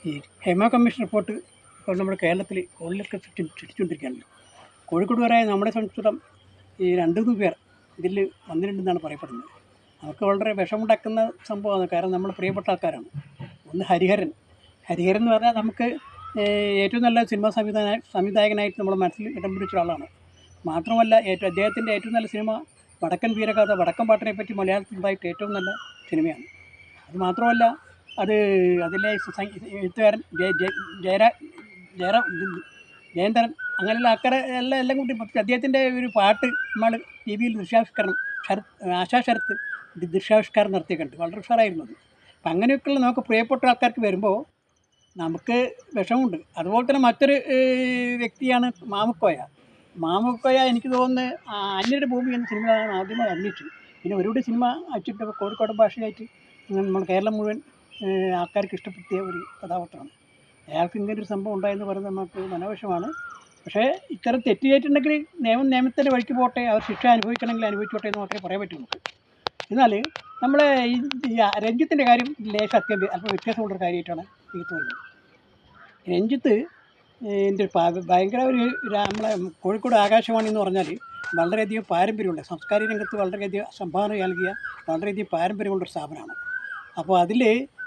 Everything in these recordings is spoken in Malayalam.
ഈ ഹേമ കമ്മീഷൻ റിപ്പോർട്ട് ഇപ്പോൾ നമ്മുടെ കേരളത്തിൽ ഉള്ളിലൊക്കെ സൃഷ്ടിച്ചുകൊണ്ടിരിക്കുകയാണല്ലോ. കോഴിക്കോട് വരെ നമ്മുടെ സംസ്കൃതം ഈ 2-3 പേർ ഇതിൽ വന്നിട്ടുണ്ടെന്നാണ് പറയപ്പെടുന്നത്. നമുക്ക് വളരെ വിഷമുണ്ടാക്കുന്ന സംഭവമാണ്. കാരണം നമ്മൾ പ്രിയപ്പെട്ട ആൾക്കാരാണ്. ഒന്ന് ഹരിഹരൻ എന്ന് പറഞ്ഞാൽ നമുക്ക് ഏറ്റവും നല്ല സിനിമാ സംവിധായകനായിട്ട് നമ്മുടെ മനസ്സിൽ ഇടം പിടിച്ച ഒരാളാണ്. മാത്രമല്ല അദ്ദേഹത്തിൻ്റെ ഏറ്റവും നല്ല സിനിമ വടക്കൻ വീരഗാഥ, വടക്കൻ പാട്ടിനെ പറ്റി മലയാളത്തിലുണ്ടായിട്ട് ഏറ്റവും നല്ല സിനിമയാണ്. അത് മാത്രമല്ല അതിലെ എഴുത്തുകാരൻ ജയന്തരൻ അങ്ങനെയുള്ള ആൾക്കാരെ എല്ലാം കൂടി അദ്ദേഹത്തിൻ്റെ ഒരു പാട്ട് നമ്മൾ ടി വിയിൽ ആശാ ശരത്ത് ദൃശ്യാവിഷ്കാരം നടത്തിയിട്ടുണ്ട്. വളരെ ഉഷാറായിരുന്നു അത്. അപ്പം അങ്ങനെയൊക്കെയുള്ള നമുക്ക് പ്രിയപ്പെട്ട ആൾക്കാർക്ക് വരുമ്പോൾ നമുക്ക് വിഷമമുണ്ട്. അതുപോലെ തന്നെ മറ്റൊരു വ്യക്തിയാണ് മാമുക്കോയ. എനിക്ക് തോന്നുന്നത് അന്യരുടെ ഭൂമി എന്ന സിനിമയാണ് ആദ്യമായി അഭിനയിച്ചു. പിന്നെ ഒരുപാട് സിനിമ അയച്ചിട്ട് കോഴിക്കോട് ഭാഷയായിട്ട് നമ്മൾ കേരളം മുഴുവൻ ആൾക്കാർക്ക് ഇഷ്ടപ്പെടുത്തിയ ഒരു കഥാപാത്രമാണ്. അയാൾക്ക് ഇങ്ങനൊരു സംഭവം ഉണ്ടായെന്ന് പറയുന്നത് നമുക്ക് മനോവശമാണ്. പക്ഷേ ഇത്തരം തെറ്റ് ചെയ്തിട്ടുണ്ടെങ്കിൽ നിയമത്തിൻ്റെ വഴിക്ക് പോട്ടെ, അവർ ശിക്ഷ അനുഭവിക്കണമെങ്കിൽ അനുഭവിച്ചോട്ടെ എന്ന് മാത്രമേ പറയാൻ പറ്റുള്ളൂ. എന്നാൽ നമ്മളെ ഈ രഞ്ജിത്തിൻ്റെ കാര്യം അല്പം വ്യത്യാസമുള്ളൊരു കാര്യമായിട്ടാണ് എനിക്ക് തോന്നുന്നത്. രഞ്ജിത്ത് എൻ്റെ ഭയങ്കര നമ്മളെ കോഴിക്കോട് ആകാശവാണി എന്ന് പറഞ്ഞാൽ വളരെയധികം പാരമ്പര്യമുള്ള, സാംസ്കാരിക രംഗത്ത് വളരെയധികം സംഭാവന നൽകിയ വളരെയധികം പാരമ്പര്യമുള്ളൊരു സ്ഥാപനമാണ്. അപ്പോൾ അതിൽ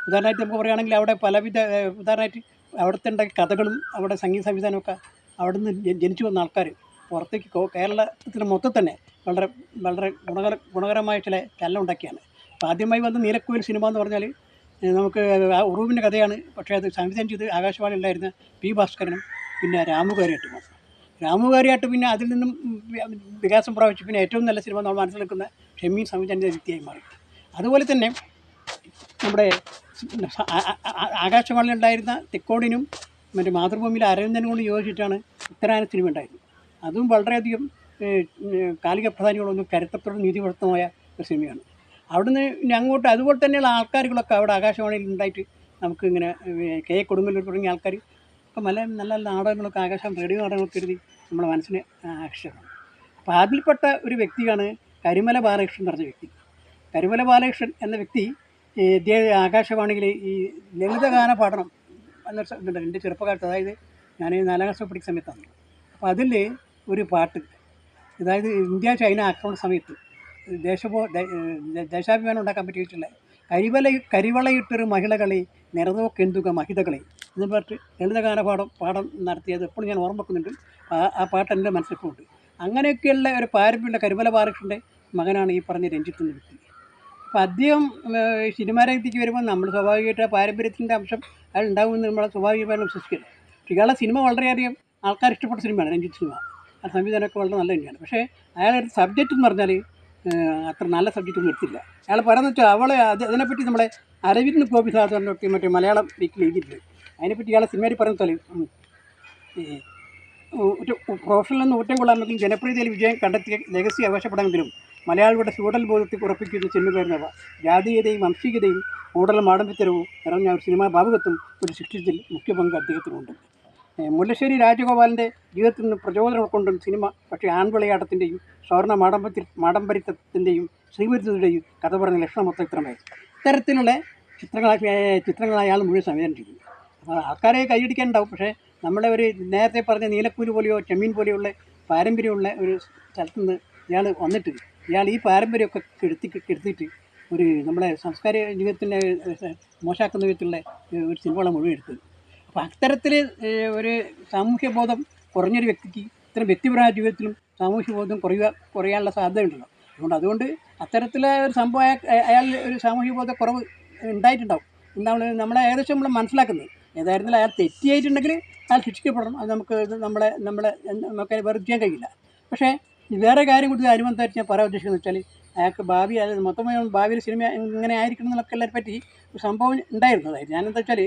ഉദാഹരണമായിട്ട് നമുക്ക് പറയുകയാണെങ്കിൽ അവിടെ പലവിധ ഉദാഹരണമായിട്ട് അവിടുത്തെ ഉണ്ടാക്കിയ കഥകളും അവിടെ സംഗീത സംവിധാനമൊക്കെ അവിടെ നിന്ന് ജനിച്ചു വന്ന ആൾക്കാർ പുറത്തേക്ക് കേരളത്തിന് മൊത്തം തന്നെ വളരെ വളരെ ഗുണകരമായ ചില ചലനം ഉണ്ടാക്കിയാണ്. അപ്പോൾ ആദ്യമായി വന്ന നീലക്കുയിൽ സിനിമ എന്ന് പറഞ്ഞാൽ നമുക്ക് ആ ഉറൂബിൻ്റെ കഥയാണ്. പക്ഷേ അത് സംവിധാനം ചെയ്ത് ആകാശവാണി ഉണ്ടായിരുന്ന പി ഭാസ്കരനും പിന്നെ രാമുകാരിയായിട്ട് പിന്നെ അതിൽ നിന്നും വികാസം പ്രാപിച്ചു. പിന്നെ ഏറ്റവും നല്ല സിനിമ നമ്മൾ മനസ്സിൽ നിൽക്കുന്ന ഷമീൻ സംവിധാനം ചെയ്ത വ്യക്തിയായി മാറി. അതുപോലെ തന്നെ നമ്മുടെ ആകാശവാണിയിലുണ്ടായിരുന്ന തെക്കോടിനും മറ്റേ മാതൃഭൂമിയിലെ അരവിന്ദനും കൊണ്ട് യോജിച്ചിട്ടാണ് ഉത്തരായന സിനിമ ഉണ്ടായിരുന്നത്. അതും വളരെയധികം കാലിക പ്രാധാന്യങ്ങളൊന്നും കരുത്തത്തോടെ നീതിപൂർവമായ ഒരു സിനിമയാണ്. അവിടുന്ന് അങ്ങോട്ട് അതുപോലെ തന്നെയുള്ള ആൾക്കാരുകളൊക്കെ അവിടെ ആകാശവാണിയിൽ ഉണ്ടായിട്ട് നമുക്ക് ഇങ്ങനെ കെ കൊടുങ്ങല്ലൂർ തുടങ്ങിയ ആൾക്കാർ ഒക്കെ നല്ല നല്ല നാടകങ്ങളൊക്കെ ആകാശവാണി റേഡിയോ നാടകങ്ങളൊക്കെ എഴുതി നമ്മുടെ മനസ്സിനെ ആകർഷിച്ചതാണ്. അപ്പോൾ അതിൽപ്പെട്ട ഒരു വ്യക്തിയാണ് കരിമല ബാലകൃഷ്ണൻ എന്ന് പറഞ്ഞ വ്യക്തി. കരിമല ബാലകൃഷ്ണൻ എന്ന വ്യക്തി ആകാശവാണിയിൽ ഈ ലളിതഗാന പാഠനം എന്നൊരു ഇതുണ്ട്. എൻ്റെ ചെറുപ്പകാലത്ത്, അതായത് ഞാൻ 4ാം ക്ലാസ് പഠിക്കുന്ന സമയത്താണ്. അപ്പോൾ അതിൽ ഒരു പാട്ട്, അതായത് ഇന്ത്യ ചൈന ആക്രമണ സമയത്ത് ദേശാഭിമാനം ഉണ്ടാക്കാൻ പറ്റിയിട്ടുള്ള കരിവളയിട്ടൊരു മഹിളകളെ നിറനോക്കെന്തുക മഹിതകളെ എന്ന് പറഞ്ഞിട്ട് ലളിതഗാന പാഠം നടത്തിയത് എപ്പോഴും ഞാൻ ഓർമ്മ വെക്കുന്നുണ്ട്. ആ പാട്ട് എൻ്റെ മനസ്സിലുണ്ട്. അങ്ങനെയൊക്കെയുള്ള ഒരു പാരമ്പര്യമുള്ള കരിമല ബാലകൃഷ്ണൻ്റെ മകനാണ് ഈ പറഞ്ഞ രഞ്ജിത്ത് എന്ന വ്യക്തി. അപ്പോൾ അദ്ദേഹം സിനിമാ രംഗത്തേക്ക് വരുമ്പോൾ നമ്മൾ സ്വാഭാവികമായിട്ട് ആ പാരമ്പര്യത്തിൻ്റെ അംശം അയാൾ ഉണ്ടാകുമെന്ന് നമ്മൾ സ്വാഭാവികമായിട്ട് വിശ്വസിക്കില്ല. പക്ഷേ ഇയാളുടെ സിനിമ വളരെയധികം ആൾക്കാർ ഇഷ്ടപ്പെട്ട സിനിമയാണ് രഞ്ജിത്ത് സിനിമ. ആ സംവിധാനമൊക്കെ വളരെ നല്ല തന്നെയാണ്. പക്ഷേ അയാളുടെ സബ്ജക്റ്റ് എന്ന് പറഞ്ഞാൽ അത്ര നല്ല സബ്ജക്റ്റ് ഒന്നും എടുത്തില്ല. അയാൾ പറയുന്നത് വെച്ചാൽ അതിനെപ്പറ്റി നമ്മുടെ അരവിന്ദ് ഗോപി സാധാരണ മറ്റേ മലയാളം വീക്കിൽ എഴുതിയിട്ടുണ്ട്. അതിനെപ്പറ്റി ഇയാളെ സിനിമയിൽ പറയുന്ന ഒരു പ്രൊഫഷണൽ നിന്ന് ഊറ്റം കൊള്ളാമെങ്കിലും ജനപ്രീതിയിൽ വിജയം കണ്ടെത്തിയ ലെഗസി അവകാശപ്പെടാമെങ്കിലും മലയാളികളുടെ ഫ്യൂഡൽ ബോധത്തിൽ ഉറപ്പിക്കുന്ന സിനിമയായിരുന്നവ ജാതീയതയും വംശീയതയും കൂടുതലും ആഡംബരത്തരവും നിറഞ്ഞ ഒരു സിനിമാ ഭാവുകത്വം ഒരു സൃഷ്ടിച്ചതിൽ മുഖ്യ പങ്ക് അദ്ദേഹത്തിനുണ്ട്. മുല്ലശ്ശേരി രാജഗോപാലിൻ്റെ ജീവിതത്തിൽ നിന്ന് പ്രചോദനം ഉൾക്കൊണ്ടും സിനിമ പക്ഷേ ആൺവിളയാട്ടത്തിൻ്റെയും സ്വർണ്ണ മാടമ്പര്യത്തിൻ്റെയും ശ്രീവിരുദ്ധതയുടെയും കഥ പറഞ്ഞ ലക്ഷണമൊത്ത ചിത്രമായി ഇത്തരത്തിലുള്ള ചിത്രങ്ങൾ അയാൾ മുഴുവൻ സംവിധാനം ചെയ്തു. അപ്പോൾ ആൾക്കാരെ കൈയടിക്കാനുണ്ടാവും. പക്ഷേ നമ്മളെ ഒരു നേരത്തെ പറഞ്ഞ നീലക്കൂര് പോലെയോ ചെമ്മീൻ പോലെയുള്ള പാരമ്പര്യമുള്ള ഒരു സ്ഥലത്തു നിന്ന് ഇയാൾ വന്നിട്ട് ഇയാൾ ഈ പാരമ്പര്യമൊക്കെ കെടുത്തിട്ട് ഒരു നമ്മുടെ സംസ്കാര ജീവിതത്തിൻ്റെ മോശമാക്കുന്ന വിധത്തിലുള്ള ഒരു സിനിമകളെ മുഴുവൻ എടുത്തത്. അപ്പോൾ അത്തരത്തിൽ ഒരു സാമൂഹ്യ ബോധം കുറഞ്ഞൊരു വ്യക്തിക്ക് ഇത്തരം വ്യക്തിപരമായ ജീവിതത്തിലും സാമൂഹ്യ ബോധം കുറയാനുള്ള സാധ്യതയുണ്ടല്ലോ. അതുകൊണ്ട് അത്തരത്തിലെ ഒരു സംഭവം അയാൾ ഒരു സാമൂഹ്യ ബോധ കുറവ് ഉണ്ടായിട്ടുണ്ടാവും എന്നാണ് നമ്മളെ ഏകദേശം നമ്മൾ മനസ്സിലാക്കുന്നത്. ഏതായിരുന്നാലും അയാൾ തെറ്റിയായിട്ടുണ്ടെങ്കിൽ അയാൾ ശിക്ഷിക്കപ്പെടണം. അത് നമുക്ക് വെറുതെ ചെയ്യാൻ കഴിയില്ല. പക്ഷേ വേറെ കാര്യം കൂടി അനുബന്ധമായിട്ട് ഞാൻ പറയാൻ ഉദ്ദേശിക്കുന്നത് വെച്ചാൽ അയാൾക്ക് അതായത് മൊത്തമായി ഭാവിയിൽ സിനിമ ഇങ്ങനെ ആയിരിക്കണം എന്നൊക്കെ എല്ലാവരെ പറ്റി ഒരു സംഭവം ഉണ്ടായിരുന്നു. അതായത് ഞാനെന്താ വെച്ചാൽ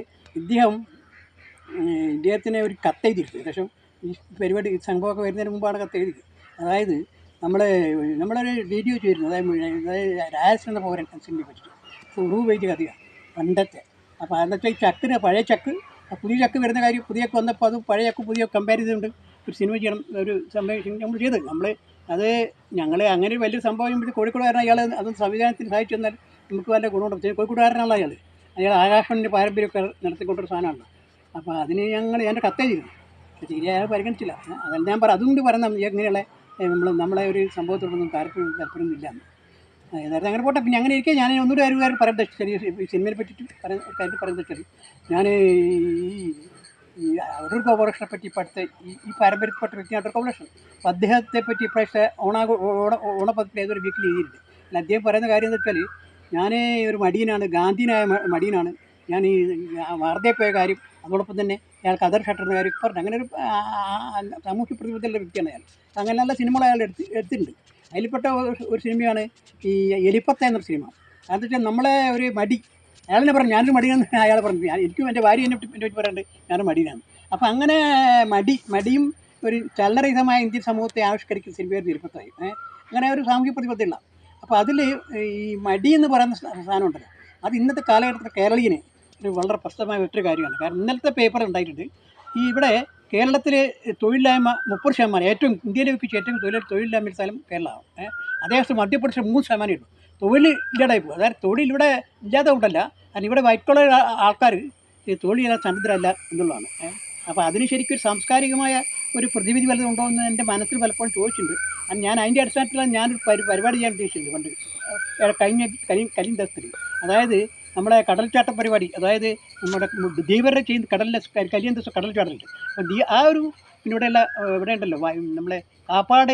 ഇദ്ദേഹത്തിന് ഒരു കത്തെഴുതിയിരുന്നു. ഏകദേശം ഈ പരിപാടി സംഭവമൊക്കെ വരുന്നതിന് മുമ്പാണ് കത്തെഴുതിയത്. അതായത് നമ്മളൊരു വീഡിയോ ചെയ്തിരുന്നു. അതായത് രാജസ് എന്ന പൗരൻ സിനിമയെ പറ്റിയിട്ട് ഉറവ് വെയിറ്റ് കഥയാണ് പണ്ടത്തെ. അപ്പോൾ അതെന്ന് വെച്ചാൽ ഈ പഴയ ചക്ക് പുതിയ ചക്ക് വരുന്ന കാര്യം, പുതിയ ചക്ക് വന്നപ്പോൾ അത് പഴയ ചക്ക് പുതിയ കമ്പയർ ചെയ്തുകൊണ്ട് ഒരു സിനിമ ചെയ്യണം, ഒരു സംഭവം നമ്മൾ ചെയ്തത്. ഞങ്ങൾ അങ്ങനെ ഒരു വലിയ സംഭവം ചെയ്യുമ്പോൾ കോഴിക്കോടുകാരൻ അയാൾ അതും സംവിധാനത്തിന് സഹായിച്ചു തന്നാൽ നമുക്ക് നല്ല ഗുണമുണ്ട്. കോഴിക്കോടുകാരനാണല്ലോ അയാൾ ആകാശവാണിൻ്റെ പാരമ്പര്യമൊക്കെ നടത്തിക്കൊണ്ടൊരു സാധനമാണ്. അപ്പോൾ അതിന് എൻ്റെ കത്തെഴുതിയിരുന്നു. ശരി അയാൾ പരിഗണിച്ചില്ല. അതല്ല ഞാൻ അതും കൂടി പറയുന്നത് ഇങ്ങനെയുള്ള നമ്മളെ ഒരു സംഭവത്തോടൊന്നും താല്പര്യമൊന്നുമില്ല. നേരത്തെ അങ്ങനെ പോട്ടെ. പിന്നെ അങ്ങനെ ഇരിക്കെ ഞാൻ ഒന്നൊരു കാര്യം പറയാൻ ചെറിയ സിനിമയെ പറ്റിയിട്ട് കാര്യം പറയുന്നത് വെച്ചാൽ ഞാൻ ഈ അടൂർ ഗോപാലകൃഷ്ണനെ പറ്റി ഇപ്പോൾ അടുത്ത ഈ പാരമ്പര്യപ്പെട്ട വ്യക്തിയാണ് അടൂർ ഗോപാലകൃഷ്ണൻ. അപ്പോൾ അദ്ദേഹത്തെ പറ്റി ഇപ്രാവശ്യത്തെ ഓണപ്പതിപ്പിൽ ഏതൊരു വീക്കിൽ എഴുതിയിട്ടുണ്ട്. അല്ല അദ്ദേഹം പറയുന്ന കാര്യം എന്ന് വെച്ചാൽ ഞാൻ ഒരു മടിയനാണ്, ഗാന്ധിയനായ മടിയനാണ്, ഞാൻ ഈ വാർത്തയിൽ പോയ കാര്യം, അതോടൊപ്പം തന്നെ അയാൾക്ക് അതർ ഷട്ടറിൻ്റെ കാര്യം പറഞ്ഞു. അങ്ങനെ ഒരു സാമൂഹ്യ പ്രതിബദ്ധതയുള്ള വ്യക്തിയാണ് അയാൾ. അങ്ങനെ നല്ല സിനിമകൾ അയാൾ എടുത്തിട്ടുണ്ട്. അതിൽപ്പെട്ട ഒരു സിനിമയാണ് ഈ എലിപ്പത്ത എന്നൊരു സിനിമ. അതെന്ന് വെച്ചാൽ നമ്മളെ ഒരു മടി, അയാളെന്നെ പറഞ്ഞു ഞാനൊരു മടിയാണെന്ന് അയാൾ പറഞ്ഞു. എനിക്കും എൻ്റെ ഭാര്യ എന്നെ പറ്റി പറയാറുണ്ട് ഞാനൊരു മടിയാണ്. അപ്പോൾ അങ്ങനെ മടിയും ഒരു ചലനരഹിതമായ ഇന്ത്യൻ സമൂഹത്തെ ആവിഷ്കരിക്കുന്ന സിനിമയായിരുന്നു എലിപ്പത്തായി. അങ്ങനെ ഒരു സാമൂഹ്യ പ്രതിബദ്ധതയുള്ള. അപ്പോൾ അതിൽ ഈ മടി എന്ന് പറയുന്ന സാധനം ഉണ്ടല്ലോ, അത് ഇന്നത്തെ കാലഘട്ടത്തിൽ കേരളീയന് ഒരു വളരെ പ്രശസ്തമായ മറ്റൊരു കാര്യമാണ്. കാരണം ഇന്നലത്തെ പേപ്പർ ഉണ്ടായിട്ടുണ്ട്, ഈ ഇവിടെ കേരളത്തിൽ തൊഴിലില്ലായ്മ 30%, ഏറ്റവും ഇന്ത്യയിലെ വെച്ച് ഏറ്റവും തൊഴിലില്ലായ്മ സ്ഥലം കേരളമാണ്. അതേസമയം മധ്യപ്രദേശ് 3% ഉള്ളൂ. തൊഴിൽ ഇല്ലാതായി പോകും. അതായത് തൊഴിൽ ഇവിടെ ഇല്ലാതെ കൊണ്ടല്ല, കാരണം ഇവിടെ വൈറ്റ് കോളർ ആൾക്കാർ തൊഴിൽ ചെയ്യാൻ സന്നദ്ധരല്ല എന്നുള്ളതാണ്. അപ്പോൾ അതിന് ശരിക്കും ഒരു സാംസ്കാരികമായ ഒരു പ്രതിവിധി വല്ലതും ഉണ്ടോ എന്ന് എൻ്റെ മനസ്സിൽ പലപ്പോഴും ചോദിച്ചിട്ടുണ്ട്. ഞാൻ അതിൻ്റെ അടിസ്ഥാനത്തിലാണ് ഞാനൊരു പരിപാടി ചെയ്യാൻ ഉദ്ദേശിച്ചിട്ടുണ്ട് പണ്ട് കഴിഞ്ഞ ദിവസത്തിൽ. അതായത് നമ്മുടെ കടൽച്ചാട്ട പരിപാടി, അതായത് നമ്മുടെ ദ്വീപരുടെ ചെയ്യുന്ന കല്യാൺ ദിവസം കടൽച്ചാട്ടലുണ്ട്. അപ്പോൾ ആ ഒരു പിന്നെ ഇവിടെ ഉണ്ടല്ലോ നമ്മളെ കാപ്പാട്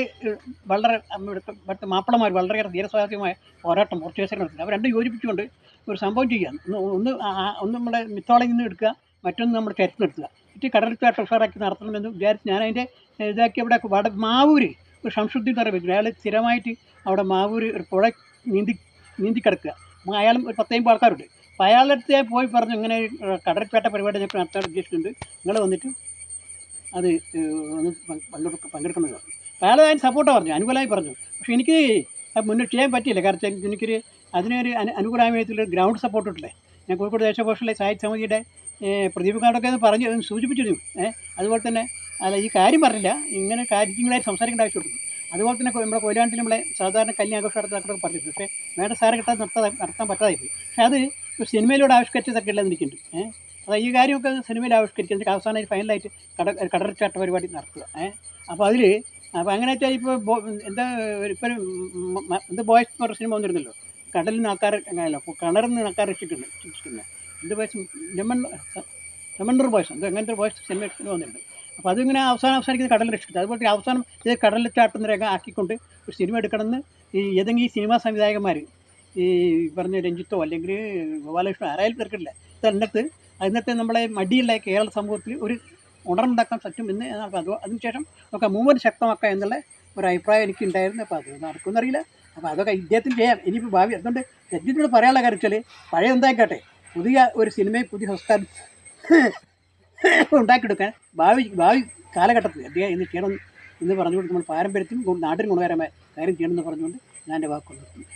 വളരെ ഇവിടുത്തെ മാപ്പിളമാർ വളരെയേറെ ധീരസ്വാധീനമായ പോരാട്ടം പോർച്ചുഗീസുകാർ നടത്തുന്നത്. അവർ രണ്ടും യോജിപ്പിച്ചുകൊണ്ട് ഒരു സംഭവം ചെയ്യുകയാണ്. ഒന്ന് നമ്മുടെ മിത്തോളയിൽ നിന്ന് എടുക്കുക, മറ്റൊന്ന് നമ്മുടെ ചരിത്രം എടുക്കുക, എന്നിട്ട് കടൽച്ചാട്ടം ഉഷാറാക്കി നടത്തണമെന്ന് വിചാരിച്ച് ഞാൻ അതിൻ്റെ ഇതാക്കി അവിടെ മാവൂര് ഒരു ഷംസുദ്ദീൻ എന്ന് പറയുന്നത് അയാൾ സ്ഥിരമായിട്ട് അവിടെ മാവൂര് ഒരു പുഴ നീന്തി കിടക്കുക. അയാളും ഒരു 10-50 ആൾക്കാരുണ്ട്. അപ്പോൾ അയാളുടെ അടുത്ത് ഞാൻ പോയി പറഞ്ഞു, ഇങ്ങനെ കടൽച്ചാട്ട പരിപാടി ഞങ്ങൾക്ക് നടത്താൻ ഉദ്ദേശിക്കുന്നുണ്ട്, നിങ്ങൾ വന്നിട്ട് അത് ഒന്ന് പങ്കെടുക്കണമെന്ന് പറഞ്ഞു. അപ്പോൾ അയാൾ അതിന് സപ്പോർട്ടാണ് പറഞ്ഞു, അനുകൂലമായി പറഞ്ഞു. പക്ഷേ എനിക്ക് മുന്നോട്ട് ചെയ്യാൻ പറ്റിയില്ല. കാരണം എനിക്കൊരു അതിനൊരു അനുകൂലമായ വിധത്തിലൊരു ഗ്രൗണ്ട് സപ്പോർട്ട് ഇട്ടില്ലേ. ഞാൻ കോഴിക്കോട് ദേശഭോഷയിലെ സാഹിത്യ സമിതിയുടെ പ്രദീപ് സൂചിപ്പിച്ചിരുന്നു. അതുപോലെ തന്നെ അല്ല ഈ കാര്യം പറഞ്ഞില്ല, ഇങ്ങനെ കാര്യങ്ങളായിട്ട് സംസാരിക്കേണ്ട ആവശ്യമുണ്ട്. അതുപോലെ തന്നെ നമ്മുടെ കൊയിലാണ്ടിൽ നമ്മളെ സാധാരണ കല്യാണാഘോഷം നടത്താനൊക്കെ പറഞ്ഞിട്ടുണ്ട്. പക്ഷേ വേണ്ട സാറ് നടത്താൻ പറ്റാതായി പോയി. പക്ഷേ അത് ഒരു സിനിമയിലൂടെ ആവിഷ്കരിച്ചതൊക്കെ ഉള്ളത് എനിക്കുണ്ട്. അപ്പോൾ ഈ കാര്യമൊക്കെ സിനിമയിൽ ആവിഷ്കരിച്ച് എന്നിട്ട് അവസാനമായിട്ട് ഫൈനലായിട്ട് കടൽച്ചാട്ട പരിപാടി നടത്തുക. അപ്പോൾ അങ്ങനെ വെച്ചാൽ ഇപ്പോൾ എന്താ ബോയ്സ് എന്ന് പറഞ്ഞ സിനിമ വന്നിരുന്നല്ലോ, കടലിൽ നിന്ന് ആൾക്കാർ അങ്ങനെയല്ലോ, അപ്പോൾ കിണറിൽ നിന്ന് ആൾക്കാർ രക്ഷിക്കുന്നത് എന്ത് ബോയ്സ്, ലെമണ്ണൂർ ബോയ്സ് അങ്ങനത്തെ ബോയ്സ് സിനിമ വന്നിട്ടുണ്ട്. അപ്പോൾ അതിങ്ങനെ അവസാനിക്കുന്ന കടലിൽ രക്ഷിക്കുന്നത്. അതുപോലെ അവസാനം ഇത് കടലിൽ ചാട്ടുന്ന രേഖ ആക്കിക്കൊണ്ട് ഒരു സിനിമ എടുക്കണമെന്ന് ഏതെങ്കിലും ഈ സിനിമാ സംവിധായകന്മാർ ഈ പറഞ്ഞ രഞ്ജിത്തോ അല്ലെങ്കിൽ ഗോപാലകൃഷ്ണൻ ആരായാലും തീർക്കില്ല. എന്നിട്ട് നമ്മളെ മടിയുള്ള കേരള സമൂഹത്തിൽ ഒരു ഉണർന്നുണ്ടാക്കാൻ പറ്റും എന്ന് അതിനുശേഷം നമുക്ക് മൂവ്മെൻറ്റ് ശക്തമാക്കാം എന്നുള്ള ഒരു അഭിപ്രായം എനിക്കുണ്ടായിരുന്നു. അപ്പോൾ അത് നടക്കുമെന്നറിയില്ല. അപ്പോൾ അതൊക്കെ ഇദ്ദേഹത്തിന് ചെയ്യാം. ഇനിയിപ്പോൾ ഭാവി അതുകൊണ്ട് രഞ്ജിത്തിനോട് പറയാനുള്ള കാര്യം വെച്ചാൽ പഴയ എന്തായിക്കോട്ടെ, പുതിയ ഒരു സിനിമയും പുതിയ സംസ്കാരം ഉണ്ടാക്കിയെടുക്കാൻ ഭാവി കാലഘട്ടത്തിൽ അദ്ദേഹം ഇന്ന് ചെയ്യണം എന്ന് പറഞ്ഞുകൊണ്ട് നമ്മൾ പാരമ്പര്യത്തിനും നാട്ടിനും ഗുണകരമായ കാര്യം ചെയ്യണമെന്ന് പറഞ്ഞുകൊണ്ട് ഞാൻ എൻ്റെ വാക്കുകൾ നിർത്തുന്നു.